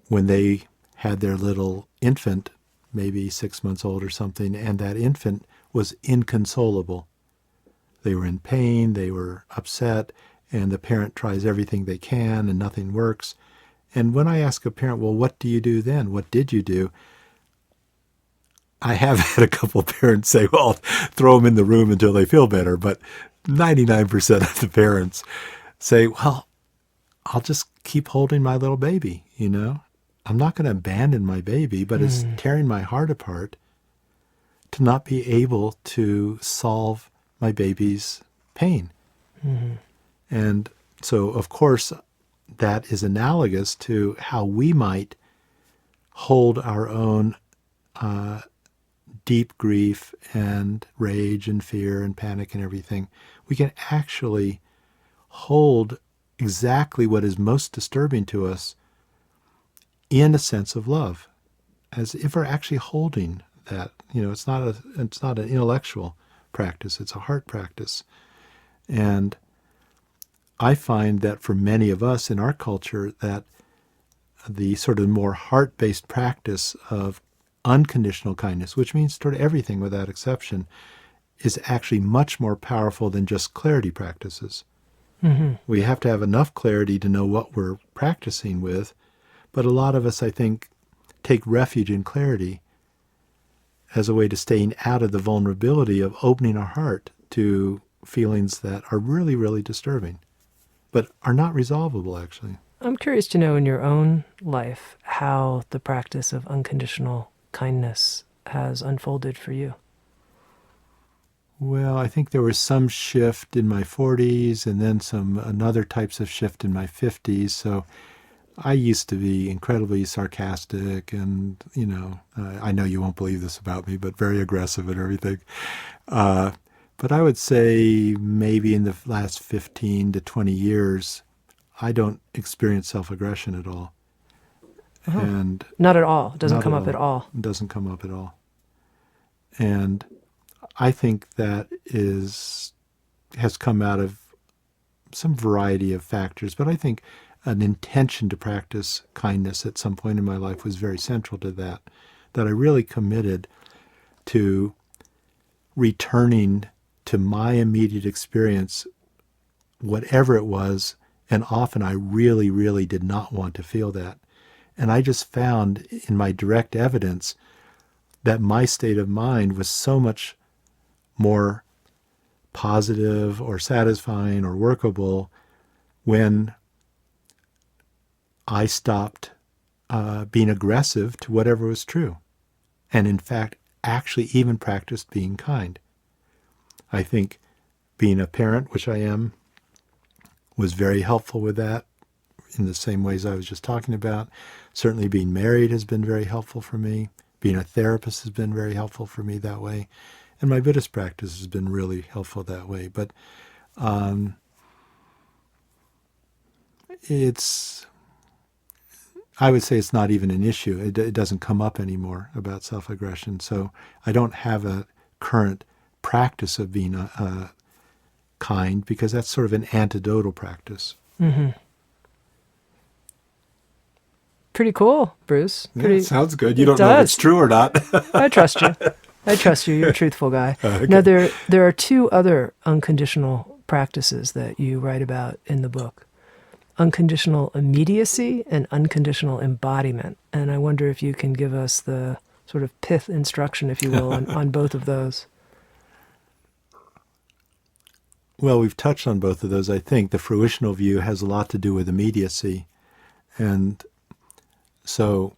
when they had their little infant, maybe 6 months old or something, and that infant was inconsolable. They were in pain, they were upset, and the parent tries everything they can and nothing works. And when I ask a parent, well, what do you do then? What did you do? I have had a couple of parents say, well, throw them in the room until they feel better. But 99% of the parents say, well, I'll just keep holding my little baby, I'm not going to abandon my baby, but it's tearing my heart apart to not be able to solve my baby's pain. And so, of course, that is analogous to how we might hold our own deep grief and rage and fear and panic and everything. We can actually hold exactly what is most disturbing to us in a sense of love, as if we're actually holding that. It's not an intellectual practice, it's a heart practice. And I find that for many of us in our culture, that the sort of more heart-based practice of unconditional kindness, which means sort of everything without exception, is actually much more powerful than just clarity practices. We have to have enough clarity to know what we're practicing with, but a lot of us, I think, take refuge in clarity as a way to staying out of the vulnerability of opening our heart to feelings that are really, really disturbing, but are not resolvable, actually. I'm curious to know in your own life how the practice of unconditional kindness has unfolded for you. Well, I think there was some shift in my 40s and then another types of shift in my 50s. So I used to be incredibly sarcastic and, I know you won't believe this about me, but very aggressive and everything. But I would say maybe in the last 15 to 20 years, I don't experience self-aggression at all. And not at all. It doesn't come up at all. It doesn't come up at all. And I think that has come out of some variety of factors, but I think an intention to practice kindness at some point in my life was very central to that I really committed to returning to my immediate experience, whatever it was, and often I really, really did not want to feel that. And I just found in my direct evidence that my state of mind was so much more positive or satisfying or workable when I stopped being aggressive to whatever was true. And in fact, actually even practiced being kind. I think being a parent, which I am, was very helpful with that in the same ways I was just talking about. Certainly being married has been very helpful for me. Being a therapist has been very helpful for me that way. And my Buddhist practice has been really helpful that way. But I would say it's not even an issue. It doesn't come up anymore about self-aggression. So I don't have a current practice of being kind, because that's sort of an antidotal practice. Mm-hmm. Pretty cool, Bruce. Sounds good. You don't know if it's true or not. I trust you. You're a truthful guy. Okay. Now, there are two other unconditional practices that you write about in the book: unconditional immediacy and unconditional embodiment. And I wonder if you can give us the sort of pith instruction, if you will, on both of those. Well, we've touched on both of those. I think the fruitional view has a lot to do with immediacy. And so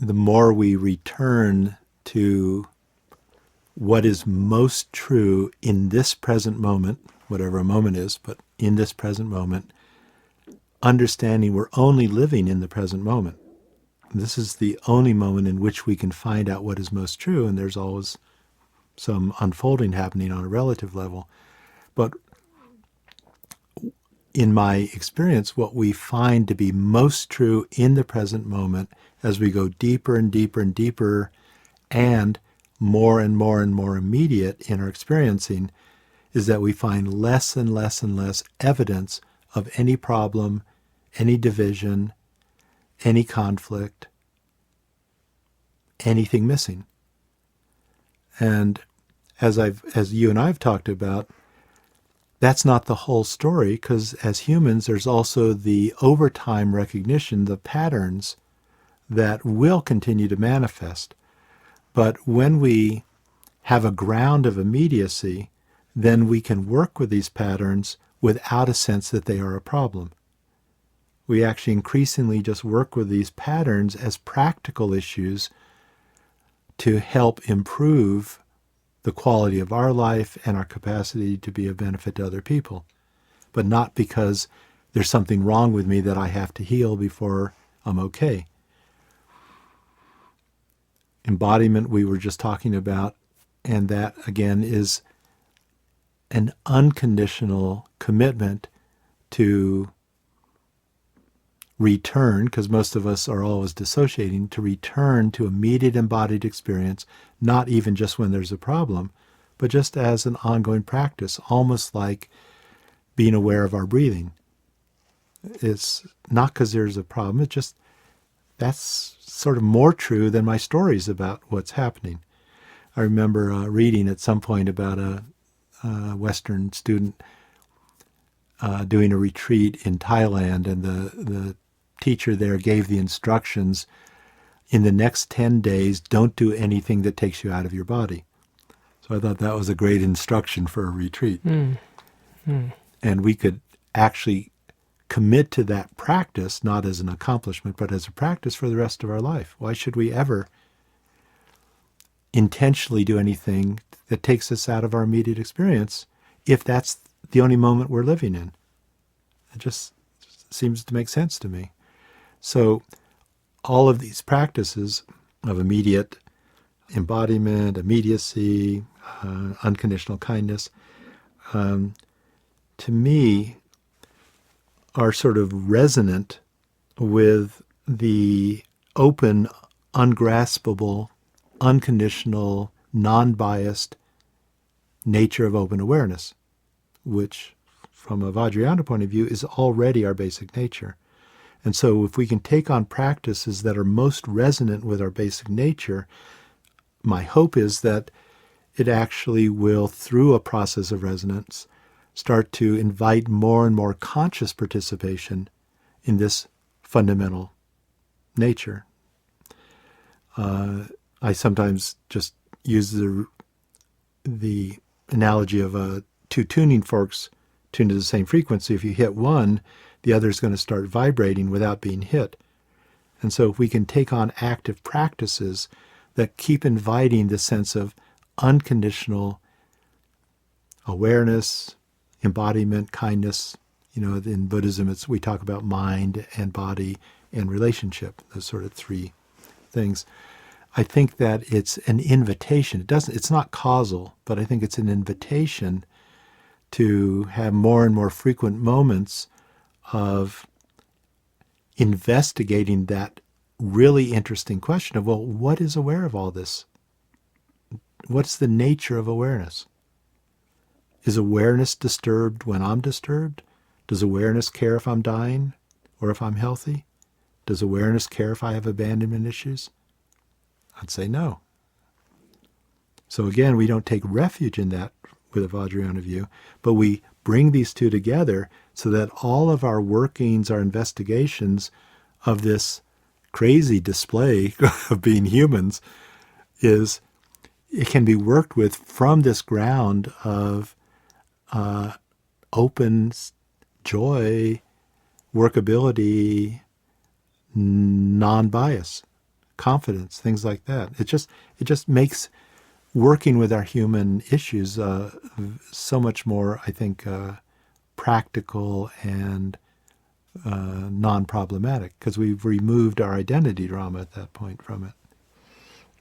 the more we return to what is most true in this present moment, whatever a moment is, but in this present moment, understanding we're only living in the present moment. This is the only moment in which we can find out what is most true, and there's always some unfolding happening on a relative level. But in my experience, what we find to be most true in the present moment as we go deeper and deeper and deeper and more and more and more immediate in our experiencing is that we find less and less and less evidence of any problem, any division, any conflict, anything missing. And as you and I have talked about, that's not the whole story, because as humans, there's also the overtime recognition, the patterns that will continue to manifest. But when we have a ground of immediacy, then we can work with these patterns without a sense that they are a problem. We actually increasingly just work with these patterns as practical issues to help improve the quality of our life and our capacity to be of benefit to other people, but not because there's something wrong with me that I have to heal before I'm okay. Embodiment we were just talking about, and that again is an unconditional commitment to return, because most of us are always dissociating, to return to immediate embodied experience, not even just when there's a problem, but just as an ongoing practice, almost like being aware of our breathing. It's not because there's a problem, it's just that's sort of more true than my stories about what's happening. I remember reading at some point about a Western student doing a retreat in Thailand, and the teacher there gave the instructions, in the next 10 days, don't do anything that takes you out of your body. So I thought that was a great instruction for a retreat. And we could actually commit to that practice, not as an accomplishment, but as a practice for the rest of our life. Why should we ever intentionally do anything that takes us out of our immediate experience if that's the only moment we're living in? It just seems to make sense to me. So all of these practices of immediate embodiment, immediacy, unconditional kindness, to me are sort of resonant with the open, ungraspable, unconditional, non-biased nature of open awareness, which from a Vajrayana point of view is already our basic nature. And so if we can take on practices that are most resonant with our basic nature, my hope is that it actually will, through a process of resonance, start to invite more and more conscious participation in this fundamental nature. I sometimes just use the analogy of two tuning forks tuned to the same frequency. If you hit one, the other is going to start vibrating without being hit. And so if we can take on active practices that keep inviting the sense of unconditional awareness, embodiment, kindness. In Buddhism, we talk about mind and body and relationship, those sort of three things. I think that it's an invitation. It's not causal, but I think it's an invitation to have more and more frequent moments of investigating that really interesting question of, well, what is aware of all this? What's the nature of awareness? Is awareness disturbed when I'm disturbed? Does awareness care if I'm dying or if I'm healthy? Does awareness care if I have abandonment issues? I'd say no. So again, we don't take refuge in that with a Vajrayana view, but we bring these two together so that all of our workings, our investigations of this crazy display of being humans it can be worked with from this ground of open joy, workability, non-bias, confidence, things like that. It just makes working with our human issues so much more, I think, practical and non-problematic, because we've removed our identity drama at that point from it.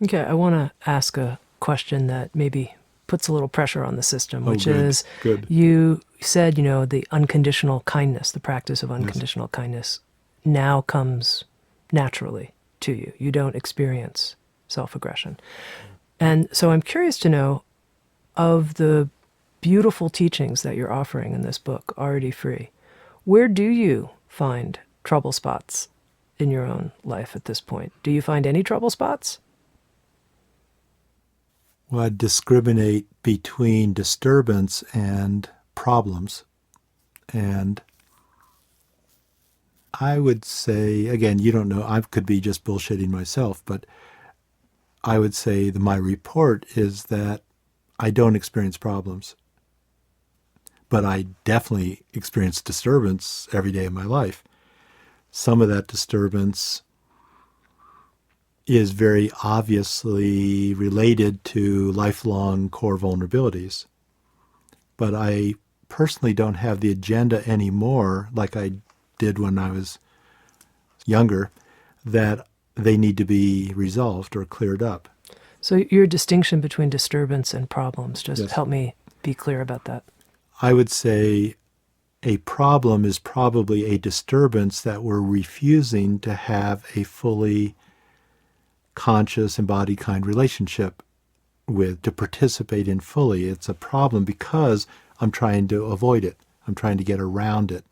Okay, I want to ask a question that maybe puts a little pressure on the system, which good, is, good. You said, the unconditional kindness, the practice of unconditional kindness now comes naturally to you. You don't experience self-aggression. And so I'm curious to know, of the beautiful teachings that you're offering in this book, Already Free, where do you find trouble spots in your own life at this point? Do you find any trouble spots? Well, I discriminate between disturbance and problems. And I would say, again, you don't know, I could be just bullshitting myself, but I would say that my report is that I don't experience problems. But I definitely experience disturbance every day of my life. Some of that disturbance is very obviously related to lifelong core vulnerabilities. But I personally don't have the agenda anymore, like I did when I was younger, that they need to be resolved or cleared up. So your distinction between disturbance and problems, just Yes. help me be clear about that. I would say a problem is probably a disturbance that we're refusing to have a fully conscious, embodied, kind relationship with, to participate in fully. It's a problem because I'm trying to avoid it. I'm trying to get around it,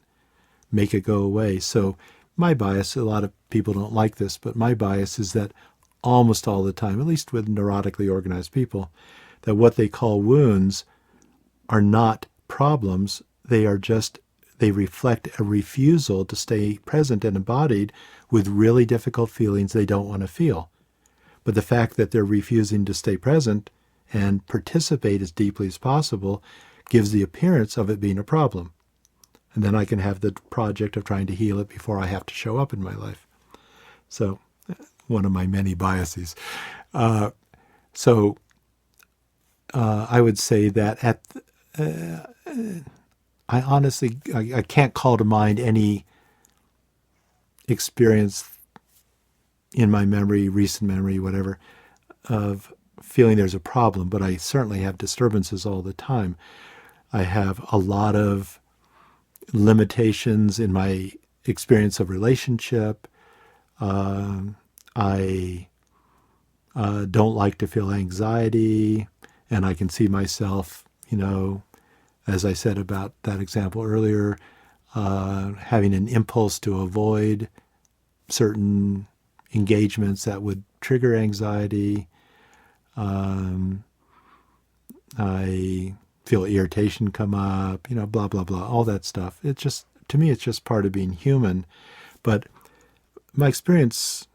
make it go away. So my bias, a lot of people don't like this, but my bias is that almost all the time, at least with neurotically organized people, that what they call wounds are not problems. They reflect a refusal to stay present and embodied with really difficult feelings they don't want to feel. But the fact that they're refusing to stay present and participate as deeply as possible gives the appearance of it being a problem. And then I can have the project of trying to heal it before I have to show up in my life. So, one of my many biases. I would say that I honestly can't call to mind any experience in my memory, recent memory, whatever, of feeling there's a problem, but I certainly have disturbances all the time. I have a lot of limitations in my experience of relationship. I don't like to feel anxiety, and I can see myself As I said about that example earlier, having an impulse to avoid certain engagements that would trigger anxiety. I feel irritation come up, blah, blah, blah, all that stuff. To me, it's just part of being human. But my experience,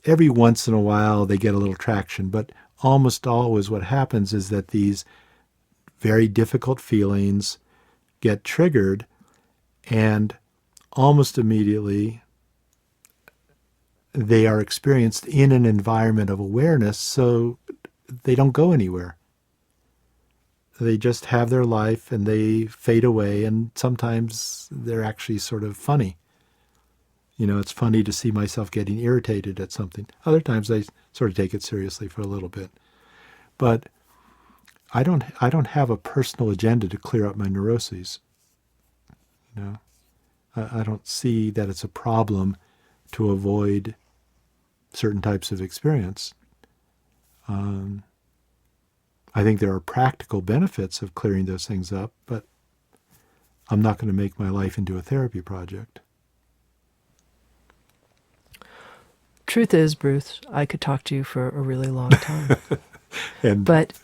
every once in a while they get a little traction, but almost always what happens is that these very difficult feelings get triggered, and almost immediately they are experienced in an environment of awareness, so they don't go anywhere. They just have their life and they fade away, and sometimes they're actually sort of funny. It's funny to see myself getting irritated at something. Other times I sort of take it seriously for a little bit. But I don't have a personal agenda to clear up my neuroses. I don't see that it's a problem to avoid certain types of experience. I think there are practical benefits of clearing those things up, but I'm not going to make my life into a therapy project. Truth is, Bruce, I could talk to you for a really long time. But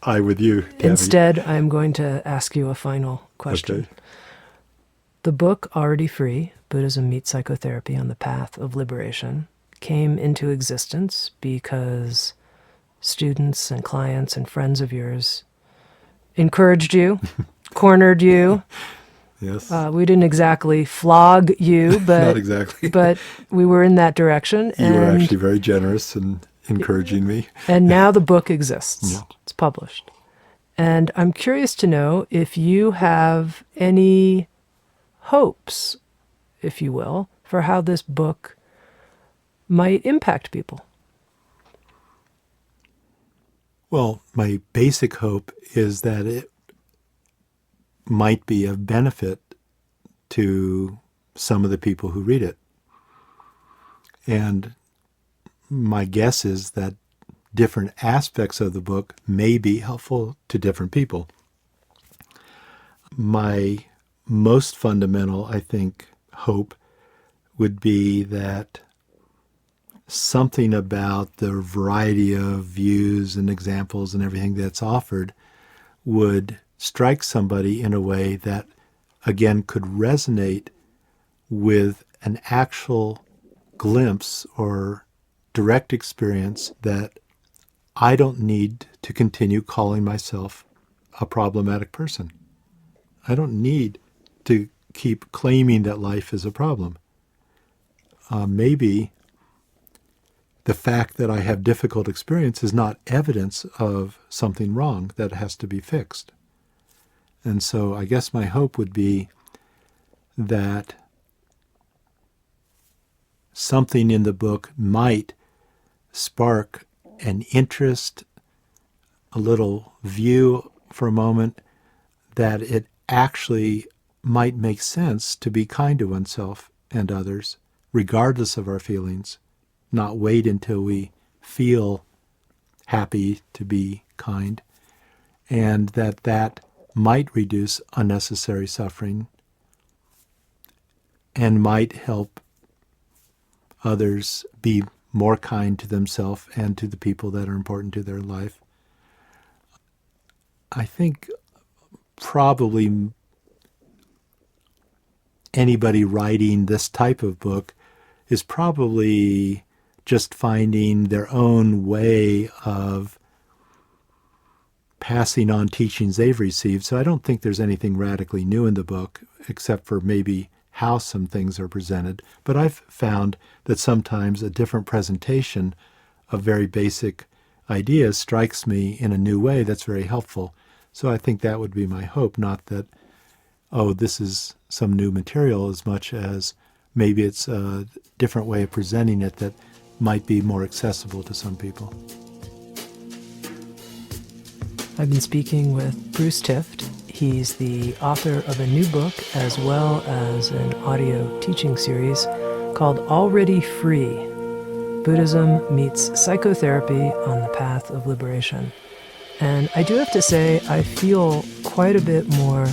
I with you, Tami. Instead, I'm going to ask you a final question. Okay. The book, Already Free, Buddhism Meets Psychotherapy on the Path of Liberation, came into existence because students and clients and friends of yours encouraged you, cornered you. Yes. We didn't exactly flog you, but not exactly. But we were in that direction. You were actually very generous in encouraging me. And now the book exists. Yeah. It's published. And I'm curious to know if you have any hopes, if you will, for how this book might impact people. Well, my basic hope is that it might be of benefit to some of the people who read it. And my guess is that different aspects of the book may be helpful to different people. My most fundamental, I think, hope would be that something about the variety of views and examples and everything that's offered would strike somebody in a way that, again, could resonate with an actual glimpse or direct experience that I don't need to continue calling myself a problematic person. I don't need to keep claiming that life is a problem. Maybe the fact that I have difficult experience is not evidence of something wrong that has to be fixed. And so I guess my hope would be that something in the book might spark an interest, a little view for a moment, that it actually might make sense to be kind to oneself and others, regardless of our feelings. Not wait until we feel happy to be kind, and that might reduce unnecessary suffering and might help others be more kind to themselves and to the people that are important to their life. I think probably anybody writing this type of book is probably just finding their own way of passing on teachings they've received. So I don't think there's anything radically new in the book, except for maybe how some things are presented. But I've found that sometimes a different presentation of very basic ideas strikes me in a new way that's very helpful. So I think that would be my hope, not that, oh, this is some new material, as much as maybe it's a different way of presenting it that might be more accessible to some people. I've been speaking with Bruce Tift. He's the author of a new book as well as an audio teaching series called Already Free, Buddhism Meets Psychotherapy on the Path of Liberation. And I do have to say, I feel quite a bit more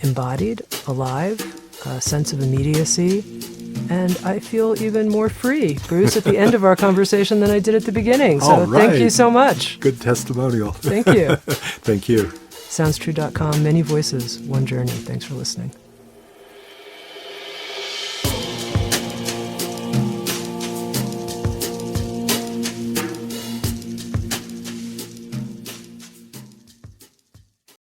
embodied, alive, a sense of immediacy, and I feel even more free, Bruce, at the end of our conversation than I did at the beginning. So thank you so much. Good testimonial. Thank you. Thank you. SoundsTrue.com, many voices, one journey. Thanks for listening.